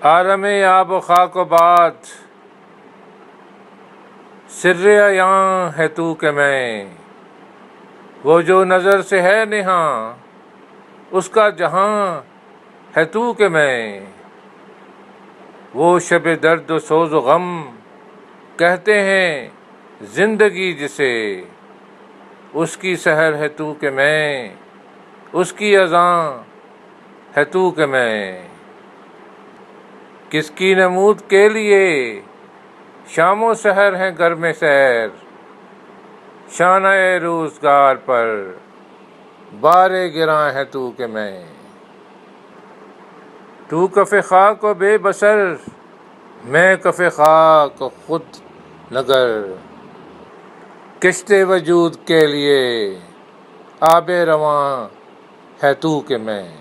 आलम आब खाक बात सिर्रे अयां है तू के मैं, वो जो नज़र से है नेहा उसका जहां है तू के मैं। वो शब दर्द सोज़ गम कहते हैं जिंदगी जिसे, उसकी सहर है तू के मैं, उसकी अज़ां है तू के मैं। किसकी नमूद के लिए शामो सहर हैं घर में सैर, शानाए रोज़गार पर बारे गिरां है तू के मैं। तू कफ़े खाक व बेबसर, मैं कफ़े खाक खुद नगर, किश्ते वजूद के लिए आबे रवां है तू के मैं।